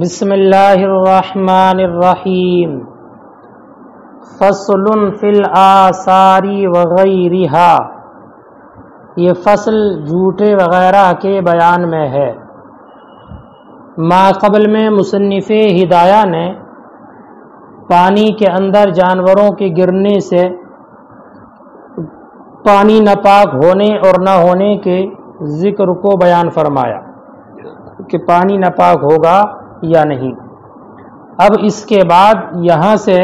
بسم اللہ الرحمن الرحیم فصل فی الآثار وغیرہا، یہ فصل جھوٹے وغیرہ کے بیان میں ہے۔ ما قبل میں مصنف ہدایہ نے پانی کے اندر جانوروں کے گرنے سے پانی ناپاک ہونے اور نہ ہونے کے ذکر کو بیان فرمایا کہ پانی ناپاک ہوگا یا نہیں۔ اب اس کے بعد یہاں سے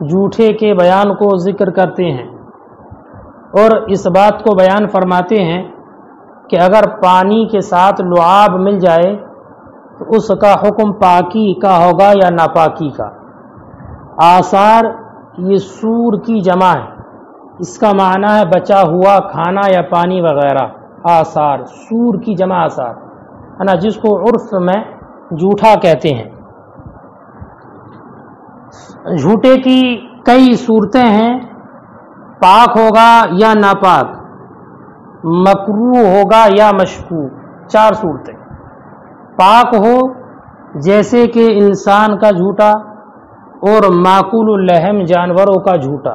جھوٹے کے بیان کو ذکر کرتے ہیں اور اس بات کو بیان فرماتے ہیں کہ اگر پانی کے ساتھ لعاب مل جائے تو اس کا حکم پاکی کا ہوگا یا ناپاکی کا۔ آثار یہ سور کی جمع ہے، اس کا معنی ہے بچا ہوا کھانا یا پانی وغیرہ۔ آثار سور کی جمع آثار ہے نا، جس کو عرف میں جھوٹا کہتے ہیں۔ جھوٹے کی کئی صورتیں ہیں، پاک ہوگا یا ناپاک، مکروہ ہوگا یا مشکوک، 4 صورتیں۔ پاک ہو جیسے کہ انسان کا جھوٹا اور ماکول اللحم جانوروں کا جھوٹا۔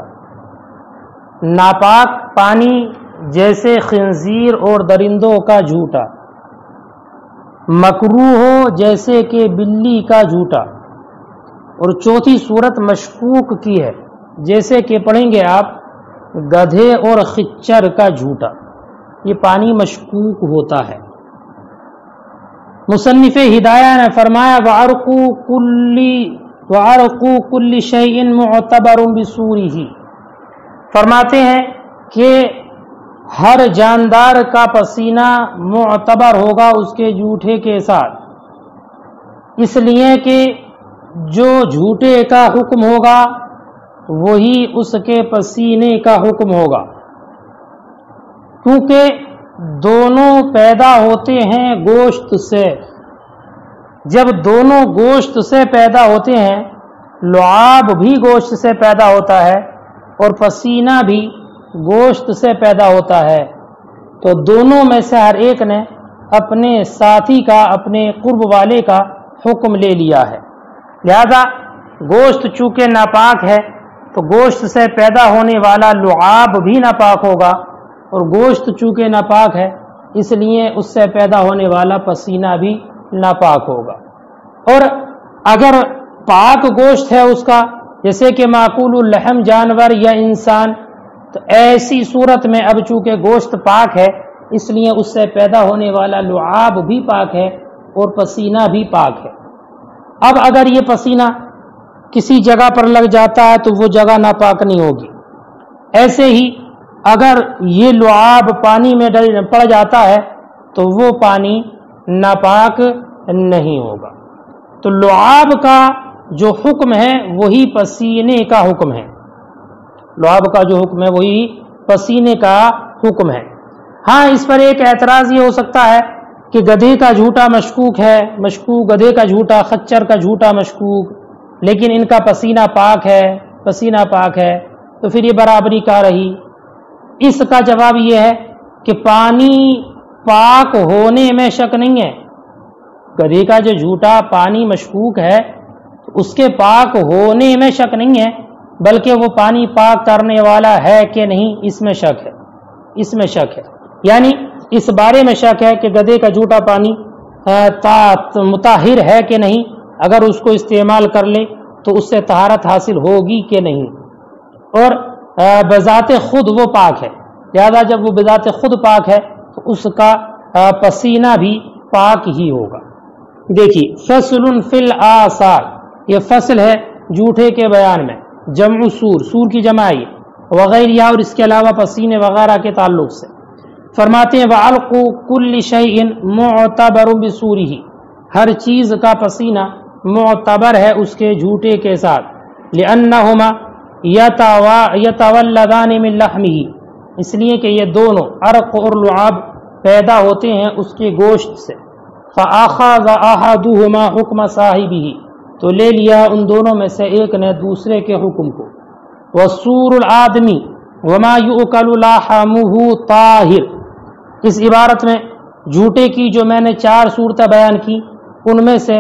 ناپاک پانی جیسے خنزیر اور درندوں کا جھوٹا۔ مکروہ ہو جیسے کہ بلی کا جھوٹا۔ اور چوتھی صورت مشکوک کی ہے، جیسے کہ پڑھیں گے آپ گدھے اور خچر کا جھوٹا، یہ پانی مشکوک ہوتا ہے۔ مصنف ہدایہ نے فرمایا وعرق کل شیء معتبر بصورہ، فرماتے ہیں کہ ہر جاندار کا پسینہ معتبر ہوگا اس کے جھوٹے کے ساتھ، اس لیے کہ جو جھوٹے کا حکم ہوگا وہی اس کے پسینے کا حکم ہوگا، کیونکہ دونوں پیدا ہوتے ہیں گوشت سے۔ جب دونوں گوشت سے پیدا ہوتے ہیں، لعاب بھی گوشت سے پیدا ہوتا ہے اور پسینہ بھی گوشت سے پیدا ہوتا ہے، تو دونوں میں سے ہر ایک نے اپنے ساتھی کا، اپنے قرب والے کا حکم لے لیا ہے۔ لہذا گوشت چونکہ ناپاک ہے تو گوشت سے پیدا ہونے والا لعاب بھی ناپاک ہوگا، اور گوشت چونکہ ناپاک ہے اس لیے اس سے پیدا ہونے والا پسینہ بھی ناپاک ہوگا۔ اور اگر پاک گوشت ہے اس کا، جیسے کہ معقول اللحم جانور یا انسان، تو ایسی صورت میں اب چونکہ گوشت پاک ہے اس لیے اس سے پیدا ہونے والا لعاب بھی پاک ہے اور پسینہ بھی پاک ہے۔ اب اگر یہ پسینہ کسی جگہ پر لگ جاتا ہے تو وہ جگہ ناپاک نہیں ہوگی، ایسے ہی اگر یہ لعاب پانی میں پڑ جاتا ہے تو وہ پانی ناپاک نہیں ہوگا۔ تو لعاب کا جو حکم ہے وہی پسینے کا حکم ہے، لعاب کا جو حکم ہے وہی پسینے کا حکم ہے۔ ہاں، اس پر ایک اعتراض یہ ہو سکتا ہے کہ گدھے کا جھوٹا مشکوک ہے، مشکوک گدھے کا جھوٹا، خچر کا جھوٹا مشکوک، لیکن ان کا پسینہ پاک ہے، پسینہ پاک ہے، تو پھر یہ برابری کا رہی۔ اس کا جواب یہ ہے کہ پانی پاک ہونے میں شک نہیں ہے۔ گدھے کا جو جھوٹا پانی مشکوک ہے اس کے پاک ہونے میں شک نہیں ہے، بلکہ وہ پانی پاک کرنے والا ہے کہ نہیں اس میں شک ہے، اس میں شک ہے، یعنی اس بارے میں شک ہے کہ گدھے کا جھوٹا پانی مطہر ہے کہ نہیں، اگر اس کو استعمال کر لے تو اس سے طہارت حاصل ہوگی کہ نہیں، اور بذات خود وہ پاک ہے، لہذا جب وہ بذات خود پاک ہے تو اس کا پسینہ بھی پاک ہی ہوگا۔ دیکھیے فصل فی الآثار، یہ فصل ہے جھوٹے کے بیان میں، جمع سور، سور کی جمع ہے، وغیرہ اور اس کے علاوہ پسینے وغیرہ کے تعلق سے۔ فرماتے ہیں وعلق کل شیء معتبر بصورہ، ہر چیز کا پسینہ معتبر ہے اس کے جھوٹے کے ساتھ، لأنہما یتولدان من لحمہ، اس لیے کہ یہ دونوں عرق اور لعاب پیدا ہوتے ہیں اس کے گوشت سے۔ فأخذ احدہما حکم صاحبہ، تو لے لیا ان دونوں میں سے ایک نے دوسرے کے حکم کو۔ وَالسُّورُ الْآدْمِ وَمَا يُؤْكَلُ لَحْمُهُ طَاهِرٌ، اس عبارت میں جھوٹے کی جو میں نے 4 صورتیں بیان کی ان میں سے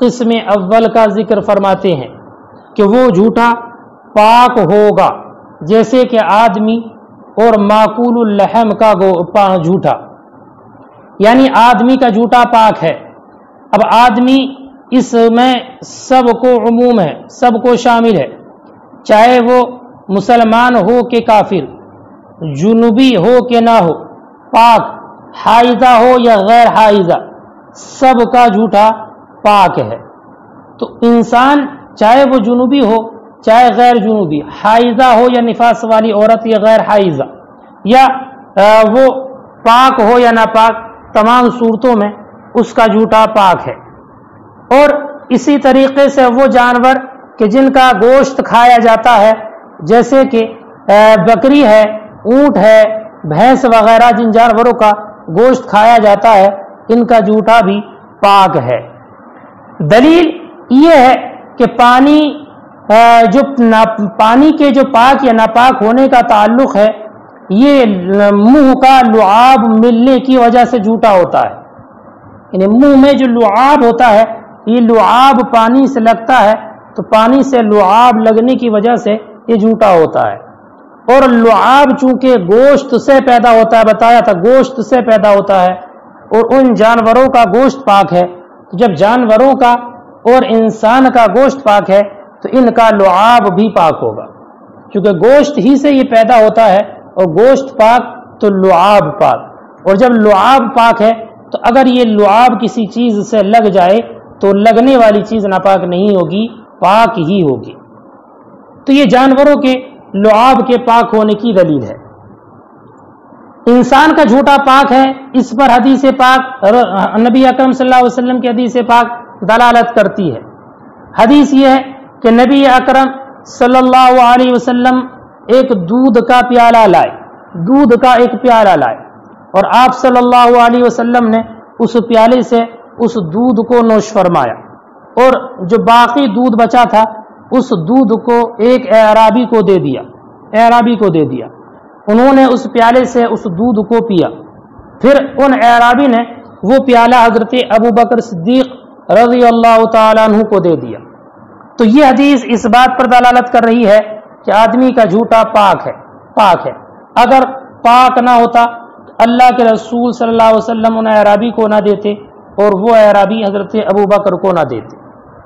قسم اول کا ذکر فرماتے ہیں کہ وہ جھوٹا پاک ہوگا، جیسے کہ آدمی اور معقول اللحم کا جھوٹا، یعنی آدمی کا جھوٹا پاک ہے۔ اب آدمی اس میں سب کو عموم ہے، سب کو شامل ہے، چاہے وہ مسلمان ہو کہ کافر، جنوبی ہو کہ نہ ہو، پاک، حائضہ ہو یا غیر حائضہ، سب کا جھوٹا پاک ہے۔ تو انسان چاہے وہ جنوبی ہو چاہے غیر جنوبی، حائضہ ہو یا نفاس والی عورت یا غیر حائضہ، یا وہ پاک ہو یا ناپاک، تمام صورتوں میں اس کا جھوٹا پاک ہے۔ اور اسی طریقے سے وہ جانور کہ جن کا گوشت کھایا جاتا ہے، جیسے کہ بکری ہے، اونٹ ہے، بھینس وغیرہ، جن جانوروں کا گوشت کھایا جاتا ہے، ان کا جھوٹا بھی پاک ہے۔ دلیل یہ ہے کہ پانی کے جو پاک یا ناپاک ہونے کا تعلق ہے، یہ منہ کا لعاب ملنے کی وجہ سے جھوٹا ہوتا ہے۔ یعنی منہ میں جو لعاب ہوتا ہے، یہ لعاب پانی سے لگتا ہے، تو پانی سے لعاب لگنے کی وجہ سے یہ جھوٹا ہوتا ہے۔ اور لعاب چونکہ گوشت سے پیدا ہوتا ہے، بتایا تھا گوشت سے پیدا ہوتا ہے، اور ان جانوروں کا گوشت پاک ہے، تو جب جانوروں کا اور انسان کا گوشت پاک ہے تو ان کا لعاب بھی پاک ہوگا، کیونکہ گوشت ہی سے یہ پیدا ہوتا ہے، اور گوشت پاک تو لعاب پاک۔ اور جب لعاب پاک ہے تو اگر یہ لعاب کسی چیز سے لگ جائے تو لگنے والی چیز ناپاک نہیں ہوگی، پاک ہی ہوگی۔ تو یہ جانوروں کے لعاب کے پاک ہونے کی دلیل ہے۔ انسان کا جھوٹا پاک ہے، اس پر حدیث پاک نبی اکرم صلی اللہ علیہ وسلم کی حدیث پاک دلالت کرتی ہے۔ حدیث یہ ہے کہ نبی اکرم صلی اللہ علیہ وسلم ایک دودھ کا پیالہ لائے، دودھ کا ایک پیالہ لائے، اور آپ صلی اللہ علیہ وسلم نے اس پیالے سے اس دودھ کو نوش فرمایا، اور جو باقی دودھ بچا تھا اس دودھ کو ایک اعرابی کو دے دیا، اعرابی کو دے دیا۔ انہوں نے اس پیالے سے اس دودھ کو پیا، پھر ان اعرابی نے وہ پیالہ حضرت ابو بکر صدیق رضی اللہ تعالیٰ عنہ کو دے دیا۔ تو یہ حدیث اس بات پر دلالت کر رہی ہے کہ آدمی کا جھوٹا پاک ہے، پاک ہے۔ اگر پاک نہ ہوتا تو اللہ کے رسول صلی اللہ علیہ وسلم ان اعرابی کو نہ دیتے، اور وہ اعرابی حضرت ابو بکر کو نہ دیتے،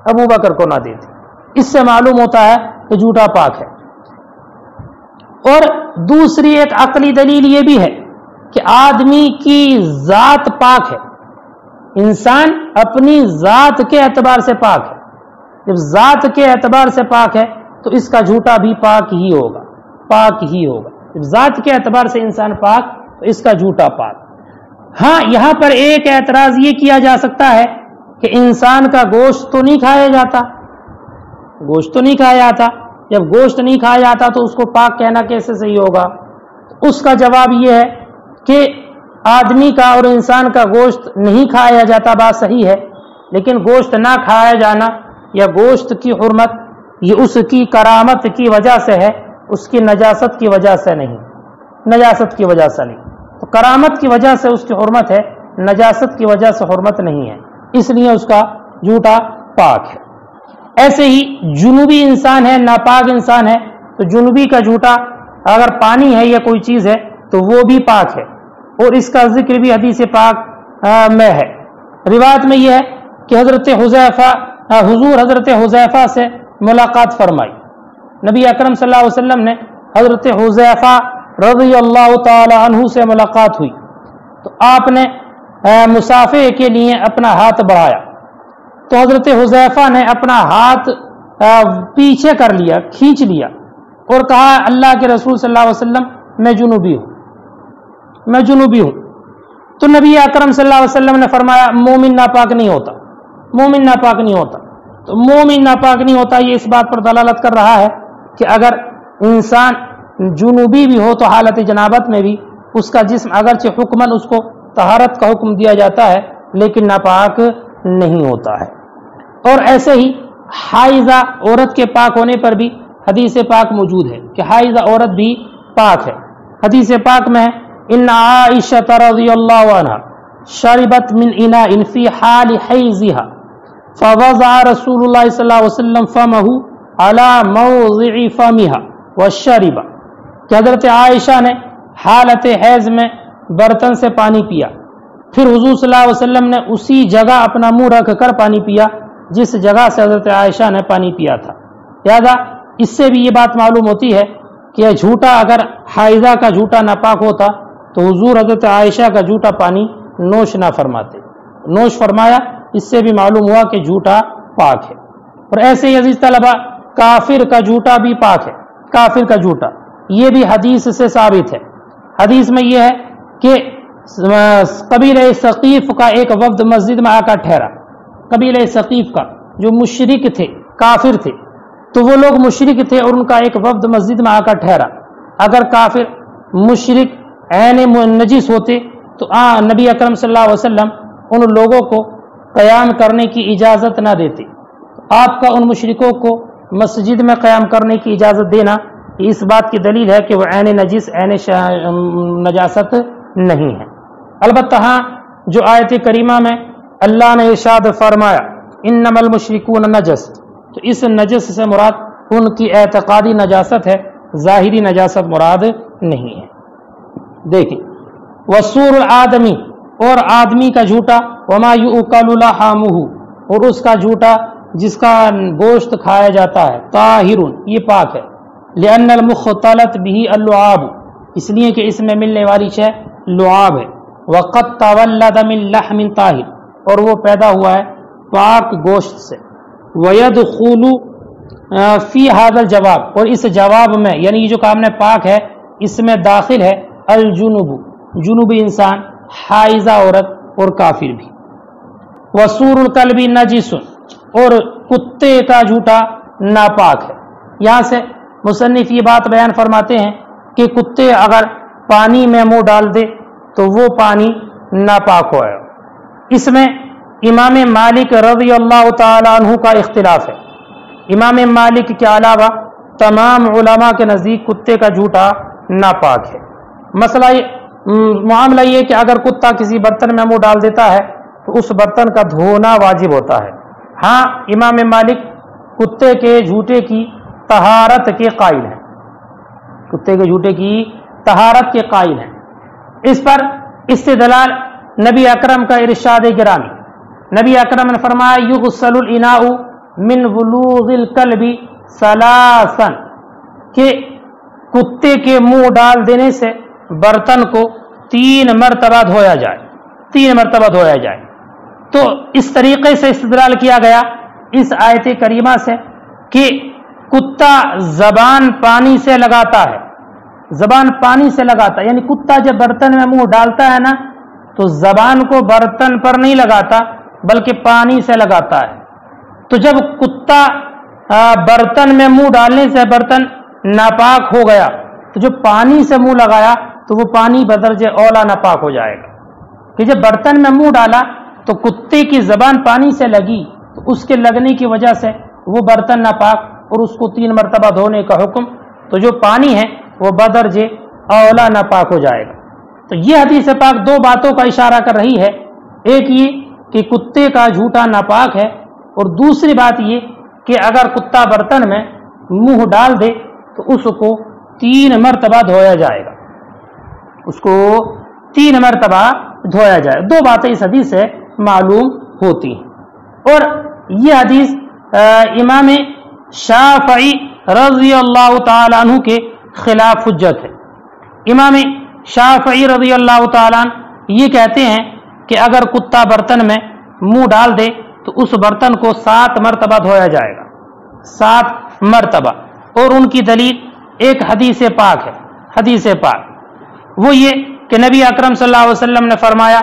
ابو بکر کو نہ دیتے۔ اس سے معلوم ہوتا ہے کہ جھوٹا پاک ہے۔ اور دوسری ایک عقلی دلیل یہ بھی ہے کہ آدمی کی ذات پاک ہے، انسان اپنی ذات کے اعتبار سے پاک ہے۔ جب ذات کے اعتبار سے پاک ہے تو اس کا جھوٹا بھی پاک ہی ہوگا، پاک ہی ہوگا۔ جب ذات کے اعتبار سے انسان پاک تو اس کا جھوٹا پاک۔ ہاں، یہاں پر ایک اعتراض یہ کیا جا سکتا ہے کہ انسان کا گوشت تو نہیں کھایا جاتا، گوشت تو نہیں کھایا جاتا، جب گوشت نہیں کھایا جاتا تو اس کو پاک کہنا کیسے صحیح ہوگا؟ اس کا جواب یہ ہے کہ آدمی کا اور انسان کا گوشت نہیں کھایا جاتا، بات صحیح ہے، لیکن گوشت نہ کھایا جانا یا گوشت کی حرمت یہ اس کی کرامت کی وجہ سے ہے، اس کی نجاست کی وجہ سے نہیں، نجاست کی وجہ سے نہیں۔ تو کرامت کی وجہ سے اس کی حرمت ہے، نجاست کی وجہ سے حرمت نہیں ہے، اس لیے اس کا جھوٹا پاک ہے۔ ایسے ہی جنوبی انسان ہے، ناپاک انسان ہے، تو جنوبی کا جھوٹا اگر پانی ہے یا کوئی چیز ہے تو وہ بھی پاک ہے، اور اس کا ذکر بھی حدیث پاک میں ہے۔ روایت میں یہ ہے کہ حضور حضرت حذیفہ سے ملاقات فرمائی، نبی اکرم صلی اللہ علیہ وسلم نے حضرت حذیفہ رضی اللہ تعالی عنہ سے ملاقات ہوئی، تو آپ نے مصافحے کے لیے اپنا ہاتھ بڑھایا، تو حضرت حذیفہ نے اپنا ہاتھ پیچھے کر لیا، کھینچ لیا، اور کہا اللہ کے رسول صلی اللہ علیہ وسلم میں جنوبی ہوں، میں جنوبی ہوں۔ تو نبی اکرم صلی اللہ علیہ وسلم نے فرمایا مومن ناپاک نہیں ہوتا، مومن ناپاک نہیں ہوتا۔ تو مومن ناپاک نہیں ہوتا یہ اس بات پر دلالت کر رہا ہے کہ اگر انسان جنوبی بھی ہو تو حالت جنابت میں بھی اس کا جسم اگرچہ حکماً اس کو طہارت کا حکم دیا جاتا ہے لیکن ناپاک نہیں ہوتا ہے۔ اور ایسے ہی حائضہ عورت کے پاک ہونے پر بھی حدیث پاک موجود ہے کہ حائضہ عورت بھی پاک ہے۔ حدیث پاک میں ان عائشہ رضی اللہ عنہا شربت من اناء فی حال حیضها فوضع رسول اللہ صلی اللہ علیہ وسلم فمہ علی موضع فمہ وشرب، کہ حضرت عائشہ نے حالت حیض میں برتن سے پانی پیا، پھر حضور صلی اللہ علیہ وسلم نے اسی جگہ اپنا منہ رکھ کر پانی پیا جس جگہ سے حضرت عائشہ نے پانی پیا تھا۔ لہذا اس سے بھی یہ بات معلوم ہوتی ہے کہ جھوٹا اگر حائضہ کا جھوٹا ناپاک ہوتا تو حضور حضرت عائشہ کا جھوٹا پانی نوش نہ فرماتے، نوش فرمایا، اس سے بھی معلوم ہوا کہ جھوٹا پاک ہے۔ اور ایسے ہی عزیز طلبہ کافر کا جھوٹا بھی پاک ہے، کافر کا جھوٹا، یہ بھی حدیث سے ثابت ہے۔ حدیث میں یہ ہے کہ قبیلہ ثقیف کا ایک وفد مسجد میں آ کر ٹھہرا، قبیلہ ثقیف کا جو مشرک تھے، کافر تھے، تو وہ لوگ مشرک تھے اور ان کا ایک وفد مسجد میں آ کر ٹھہرا۔ اگر کافر مشرک عین نجس ہوتے تو نبی اکرم صلی اللہ علیہ وسلم ان لوگوں کو قیام کرنے کی اجازت نہ دیتے۔ آپ کا ان مشرکوں کو مسجد میں قیام کرنے کی اجازت دینا اس بات کی دلیل ہے کہ وہ عین نجس، عین نجاست نہیں ہے۔ البتہ ہاں جو آیت کریمہ میں اللہ نے ارشاد فرمایا انما المشرکون نجس، تو اس نجس سے مراد ان کی اعتقادی نجاست ہے، ظاہری نجاست مراد نہیں ہے۔ دیکھیں وسور الآدمی، اور آدمی کا جھوٹا، وما یؤکل لحمہ، اور اس کا جھوٹا جس کا گوشت کھایا جاتا ہے، طاہر، یہ پاک ہے، لأن المختلط به اللعاب، اس لیے کہ اس میں ملنے والی شے لعاب ہے، وقد تولد من لحم طاہر، اور وہ پیدا ہوا ہے پاک گوشت سے، ويدخل فی هذا الجواب، اور اس جواب میں یعنی یہ جو کام نے پاک ہے اس میں داخل ہے الجنوب، جنوبی انسان، حائضہ عورت اور کافر بھی۔ وسور الکلب نجس، اور کتے کا جھوٹا ناپاک ہے۔ یہاں سے مصنف یہ بات بیان فرماتے ہیں کہ کتے اگر پانی میں منہ ڈال دے تو وہ پانی ناپاک ہو ہے۔ اس میں امام مالک رضی اللہ تعالی عنہ کا اختلاف ہے۔ امام مالک کے علاوہ تمام علماء کے نزدیک کتے کا جھوٹا ناپاک ہے۔ معاملہ یہ کہ اگر کتا کسی برتن میں منہ ڈال دیتا ہے تو اس برتن کا دھونا واجب ہوتا ہے۔ ہاں امام مالک کتے کے جھوٹے کی طہارت کے قائل ہیں، کتے کے جھوٹے کی طہارت کے قائل ہیں۔ اس پر استدلال نبی اکرم کا ارشاد گرامی، نبی اکرم نے فرمایا یغسل الاناء من ولوغ الکلب ثلاثا، کہ کتے کے منہ ڈال دینے سے برتن کو 3 مرتبہ دھویا جائے، 3 مرتبہ دھویا جائے۔ تو اس طریقے سے استدلال کیا گیا اس آیت کریمہ سے کہ کتا زبان پانی سے لگاتا ہے، زبان پانی سے لگاتا ہے، یعنی کتا جب برتن میں منہ ڈالتا ہے نا تو زبان کو برتن پر نہیں لگاتا بلکہ پانی سے لگاتا ہے۔ تو جب کتا برتن میں منہ ڈالنے سے برتن ناپاک ہو گیا تو جو پانی سے منہ لگایا تو وہ پانی بدرجہ اولا ناپاک ہو جائے گا، کہ جب برتن میں منہ ڈالا تو کتے کی زبان پانی سے لگی تو اس کے لگنے کی وجہ سے وہ برتن ناپاک، اور اس کو 3 مرتبہ دھونے کا حکم، تو جو پانی ہے وہ بدرجہ اولا ناپاک ہو جائے گا۔ تو یہ حدیث پاک 2 باتوں کا اشارہ کر رہی ہے، ایک یہ کہ کتے کا جھوٹا ناپاک ہے، اور دوسری بات یہ کہ اگر کتا برتن میں منہ ڈال دے تو اس کو 3 مرتبہ دھویا جائے گا، اس کو 3 مرتبہ دھویا جائے۔ 2 باتیں اس حدیث سے معلوم ہوتی ہیں۔ اور یہ حدیث امام شافعی رضی اللہ تعالیٰ عنہ کے خلاف حجت ہے۔ امام شافعی رضی اللہ تعالیٰ عنہ یہ کہتے ہیں کہ اگر کتا برتن میں منہ ڈال دے تو اس برتن کو 7 مرتبہ دھویا جائے گا، 7 مرتبہ۔ اور ان کی دلیل ایک حدیث پاک ہے، حدیث پاک وہ یہ کہ نبی اکرم صلی اللہ علیہ وسلم نے فرمایا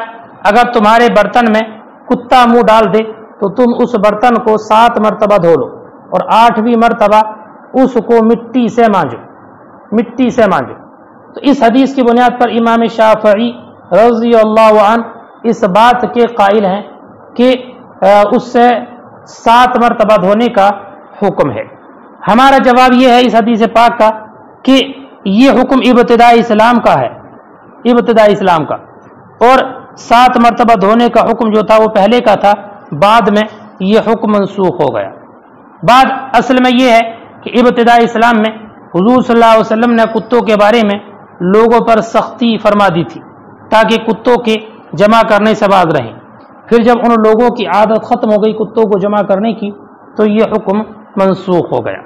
اگر تمہارے برتن میں کتا منہ ڈال دے تو تم اس برتن کو 7 مرتبہ دھو لو، اور 8ویں مرتبہ اس کو مٹی سے مانجو، مٹی سے مانجو۔ تو اس حدیث کی بنیاد پر امام شافعی رضی اللہ عنہ اس بات کے قائل ہیں کہ اس سے 7 مرتبہ دھونے کا حکم ہے۔ ہمارا جواب یہ ہے اس حدیث پاک کا کہ یہ حکم ابتدائی اسلام کا ہے، ابتدائی اسلام کا، اور 7 مرتبہ دھونے کا حکم جو تھا وہ پہلے کا تھا، بعد میں یہ حکم منسوخ ہو گیا۔ بعد اصل میں یہ ہے کہ ابتدائی اسلام میں حضور صلی اللہ علیہ وسلم نے کتوں کے بارے میں لوگوں پر سختی فرما دی تھی تاکہ کتوں کے جمع کرنے سے باز رہیں۔ پھر جب ان لوگوں کی عادت ختم ہو گئی کتوں کو جمع کرنے کی تو یہ حکم منسوخ ہو گیا۔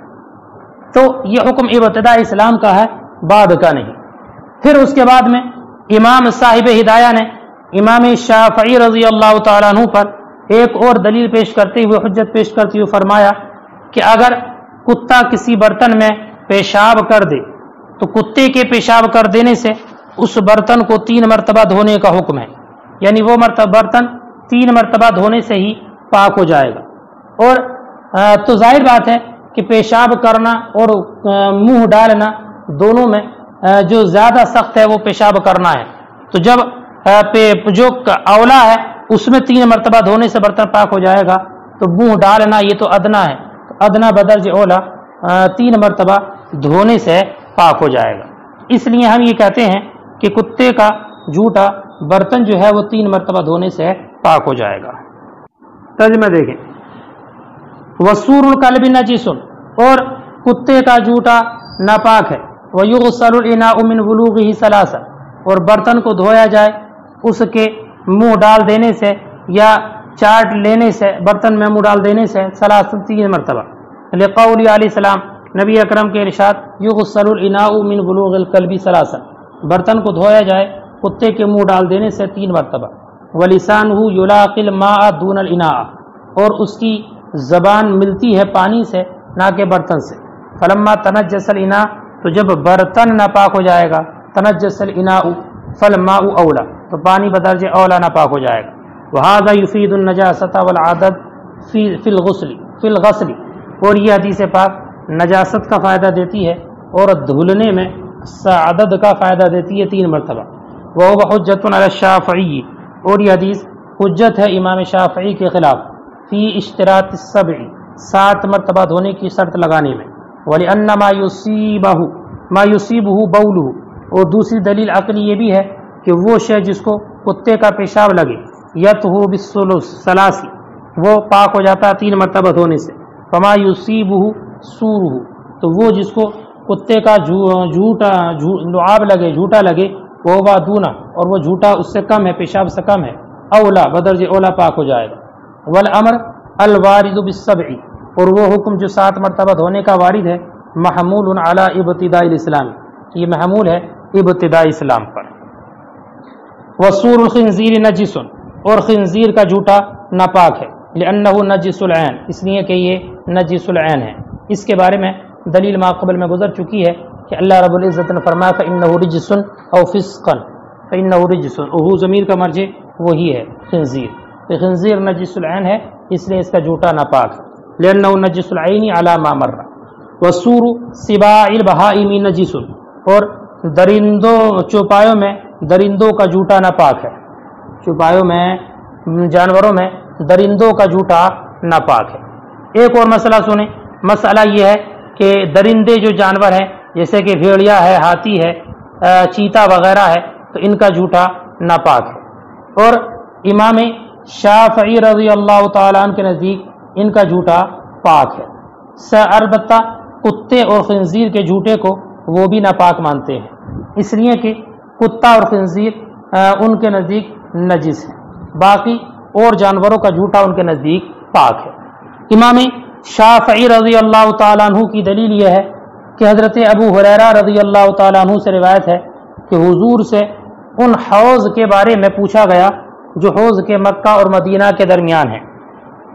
تو یہ حکم ابتدائی اسلام کا ہے، بعد کا نہیں۔ پھر اس کے بعد میں امام صاحب ہدایہ نے امام شافعی رضی اللہ تعالیٰ عنہ پر ایک اور دلیل پیش کرتے ہوئے، حجت پیش کرتے ہوئے فرمایا کہ اگر کتا کسی برتن میں پیشاب کر دے تو کتے کے پیشاب کر دینے سے اس برتن کو 3 مرتبہ دھونے کا حکم ہے، یعنی وہ برتن 3 مرتبہ دھونے سے ہی پاک ہو جائے گا۔ اور تو ظاہر بات ہے کہ پیشاب کرنا اور منہ ڈالنا دونوں میں جو زیادہ سخت ہے وہ پیشاب کرنا ہے، تو جب جو اولا ہے اس میں 3 مرتبہ دھونے سے برتن پاک ہو جائے گا، تو منہ ڈالنا یہ تو ادنا ہے، تو ادنا بدرج اولا 3 مرتبہ دھونے سے پاک ہو جائے گا۔ اس لیے ہم یہ کہتے ہیں کہ کتے کا جھوٹا برتن جو ہے وہ 3 مرتبہ دھونے سے پاک ہو جائے گا۔ ترجمہ دیکھیں، وسور الکلب نجس، اور کتے کا جھوٹا ناپاک ہے۔ ویغسل الاناء من بلوغه ثلاثا، اور برتن کو دھویا جائے اس کے منہ ڈال دینے سے یا چاٹ لینے سے، برتن میں منہ ڈال دینے سے 3 مرتبہ، لقول علیہ السلام، نبی اکرم کے ارشاد، یغسل الاناء من بلوغ الکلب ثلاثا، برتن کو دھویا جائے کتے کے منہ ڈال دینے سے 3 مرتبہ۔ ولسانہ یلاقی الماء دون الاناء، اور اس کی زبان ملتی ہے پانی سے نہ کہ برتن سے۔ فلما تنجس الاناء، تو جب برتن ناپاک ہو جائے گا، تنجس الاناء فالماء اولا، تو پانی بدرج اولا ناپاک ہو جائے گا۔ وہذا یفید النجاسۃ والعدد فی الغسل، اور یہ حدیث پاک نجاست کا فائدہ دیتی ہے اور دھلنے میں عدد کا فائدہ دیتی ہے 3 مرتبہ۔ وہو حجۃ علی الشافعی، اور یہ حدیث حجت ہے امام شافعی کے خلاف، فی اشتراط السبع، 7 مرتبہ دھونے کی شرط لگانے میں۔ وَلِأَنَّ مَا يُصِيبُهُ بَوْلُهُ، اور دوسری دلیل عقلی یہ بھی ہے کہ وہ شے جس کو کتے کا پیشاب لگے، یطہر بالثلاث، وہ پاک ہو جاتا ہے 3 مرتبہ دھونے سے۔ فما يُصِيبُهُ سُورُهُ، تو وہ جس کو کتے کا لعاب لگے، جھوٹا لگے، وہ دونہ، اور وہ جھوٹا اس سے کم ہے، پیشاب سے کم ہے، اولا بدرج اولا پاک ہو جائے گا۔ والامر الوارد بالسبع، اور وہ حکم جو 7 مرتبہ دھونے کا وارد ہے، محمول علی ابتداء الاسلام، یہ محمول ہے ابتدائی اسلام پر۔ وسور الخنزیر نجس، اور خنزیر کا جھوٹا ناپاک ہے، لأنہ نجس العین، اس لیے کہ یہ نجس العین ہے۔ اس کے بارے میں دلیل ما قبل میں گزر چکی ہے کہ اللہ رب العزت نے فرمایا فإنہ رجس او فسقا، فإنہ رجس، اوہ ضمیر کا مرجع وہی ہے خنزیر، کہ خنزیر نجس العین ہے، اس لیے اس کا جھوٹا ناپاک ہے، لأنہ نجس العین علی ما مر۔ وسور سباع البہائم نجس، اور درندوں چوپایوں میں درندوں کا جھوٹا ناپاک ہے، چوپایوں میں جانوروں میں درندوں کا جھوٹا ناپاک ہے۔ ایک اور مسئلہ سنیں، مسئلہ یہ ہے کہ درندے جو جانور ہیں جیسے کہ بھیڑیا ہے، ہاتھی ہے، چیتا وغیرہ ہے، تو ان کا جھوٹا ناپاک ہے، اور امام شافعی رضی اللہ تعالیٰ عنہ کے نزدیک ان کا جھوٹا پاک ہے۔ البتہ کتے اور خنزیر کے جھوٹے کو وہ بھی ناپاک مانتے ہیں، اس لیے کہ کتا اور خنزیر ان کے نزدیک نجس ہے، باقی اور جانوروں کا جھوٹا ان کے نزدیک پاک ہے۔ امام شافعی رضی اللہ تعالیٰ عنہ کی دلیل یہ ہے کہ حضرت ابو ہریرہ رضی اللہ تعالیٰ عنہ سے روایت ہے کہ حضور سے ان حوض کے بارے میں پوچھا گیا جو حوض کے مکہ اور مدینہ کے درمیان ہے،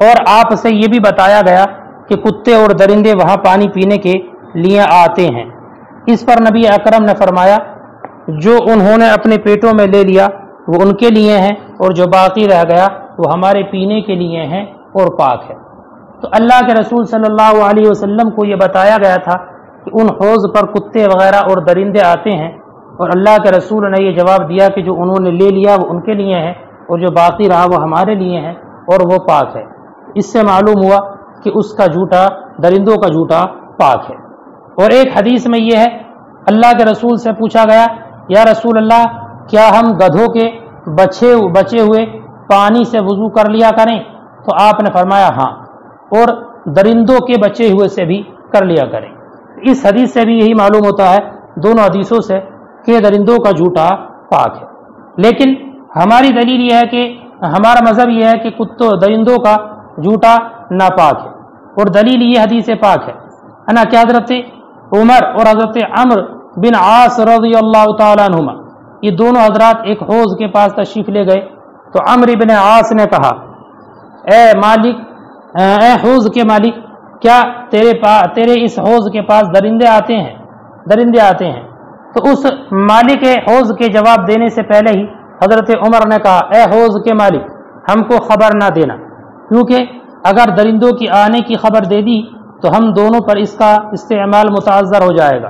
اور آپ سے یہ بھی بتایا گیا کہ کتے اور درندے وہاں پانی پینے کے لیے آتے ہیں۔ اس پر نبی اکرم نے فرمایا جو انہوں نے اپنے پیٹوں میں لے لیا وہ ان کے لیے ہیں، اور جو باقی رہ گیا وہ ہمارے پینے کے لیے ہیں اور پاک ہے۔ تو اللہ کے رسول صلی اللہ علیہ وسلم کو یہ بتایا گیا تھا کہ ان حوض پر کتے وغیرہ اور درندے آتے ہیں، اور اللہ کے رسول نے یہ جواب دیا کہ جو انہوں نے لے لیا وہ ان کے لیے ہے، اور جو باقی رہا وہ ہمارے لیے ہے اور وہ پاک ہے۔ اس سے معلوم ہوا کہ اس کا جھوٹا، درندوں کا جھوٹا پاک ہے۔ اور ایک حدیث میں یہ ہے، اللہ کے رسول سے پوچھا گیا یا رسول اللہ کیا ہم گدھوں کے بچے ہوئے پانی سے وضو کر لیا کریں؟ تو آپ نے فرمایا ہاں، اور درندوں کے بچے ہوئے سے بھی کر لیا کریں۔ اس حدیث سے بھی یہی معلوم ہوتا ہے، دونوں حدیثوں سے، کہ درندوں کا جھوٹا پاک ہے۔ لیکن ہماری دلیل یہ ہے کہ ہمارا مذہب یہ ہے کہ درندوں کا جھوٹا ناپاک ہے، اور دلیل یہ حدیث پاک ہے نا کہ حضرت عمر اور حضرت عمرو بن عاص رضی اللہ تعالیٰ عنہما، یہ دونوں حضرات ایک حوض کے پاس تشریف لے گئے، تو عمرو بن عاص نے کہا، اے مالک، اے حوض کے مالک، کیا تیرے اس حوض کے پاس درندے آتے ہیں؟ تو اس مالک حوض کے جواب دینے سے پہلے ہی حضرت عمر نے کہا، اے حوض کے مالک، ہم کو خبر نہ دینا، کیونکہ اگر درندوں کی آنے کی خبر دے دی تو ہم دونوں پر اس کا استعمال متعذر ہو جائے گا،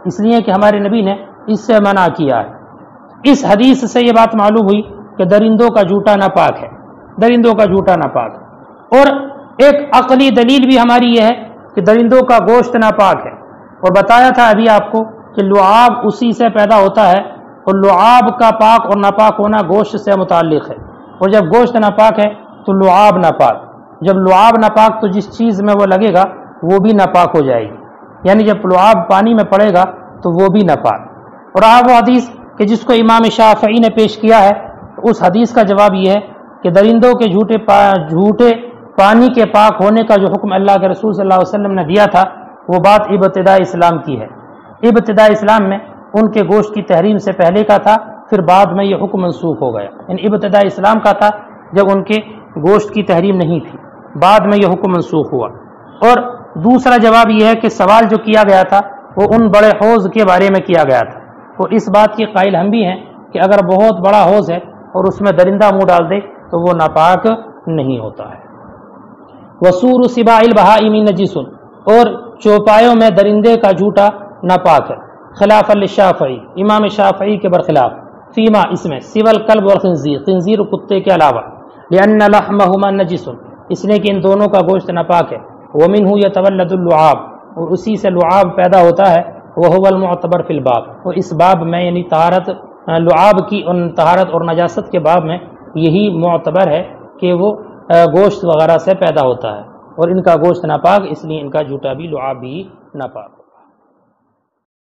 اس لیے کہ ہمارے نبی نے اس سے منع کیا ہے۔ اس حدیث سے یہ بات معلوم ہوئی کہ درندوں کا جھوٹا ناپاک ہے، درندوں کا جھوٹا ناپاک ہے۔ اور ایک عقلی دلیل بھی ہماری یہ ہے کہ درندوں کا گوشت ناپاک ہے، اور بتایا تھا ابھی آپ کو کہ لعاب اسی سے پیدا ہوتا ہے، اور لعاب کا پاک اور ناپاک ہونا گوشت سے متعلق ہے، اور جب گوشت ناپاک ہے تو لعاب ناپاک، جب لعاب ناپاک تو جس چیز میں وہ لگے گا وہ بھی ناپاک ہو جائے گی، یعنی جب لعاب پانی میں پڑے گا تو وہ بھی ناپاک۔ اور وہ حدیث کہ جس کو امام شافعی نے پیش کیا ہے، اس حدیث کا جواب یہ ہے کہ درندوں کے جھوٹے پانی کے پاک ہونے کا جو حکم اللہ کے رسول صلی اللہ علیہ وسلم نے دیا تھا، وہ بات ابتداء اسلام کی ہے۔ ابتداء اسلام میں ان کے گوشت کی تحریم سے پہلے کا تھا، پھر بعد میں یہ حکم منسوخ ہو گیا۔ یعنی ابتداء اسلام کا تھا جب ان کے گوشت کی تحریم نہیں تھی، بعد میں یہ حکم منسوخ ہوا۔ اور دوسرا جواب یہ ہے کہ سوال جو کیا گیا تھا وہ ان بڑے حوض کے بارے میں کیا گیا تھا، اور اس بات کی قائل ہم بھی ہیں کہ اگر بہت بڑا حوض ہے اور اس میں درندہ منہ ڈال دے تو وہ ناپاک نہیں ہوتا ہے۔ وسور سباع البہائم نجس، اور چوپایوں میں درندے کا جھوٹا ناپاک ہے، خلاف للشافعی، امام شافعی کے برخلاف، فیما اس میں، سوى الکلب والخنزیر، خنزیر اور کتے کے علاوہ، لأن لحمہما نجس، اس لیے کہ ان دونوں کا گوشت ناپاک ہے، ومنہ یتولد اللعاب، اور اسی سے لعاب پیدا ہوتا ہے، وہو المعتبر فی الباب، اور اس باب میں یعنی طہارت، لعاب کی طہارت اور نجاست کے باب میں یہی معتبر ہے کہ وہ گوشت وغیرہ سے پیدا ہوتا ہے، اور ان کا گوشت ناپاک، اس لیے ان کا جھوٹا بھی لعاب بھی ناپاک۔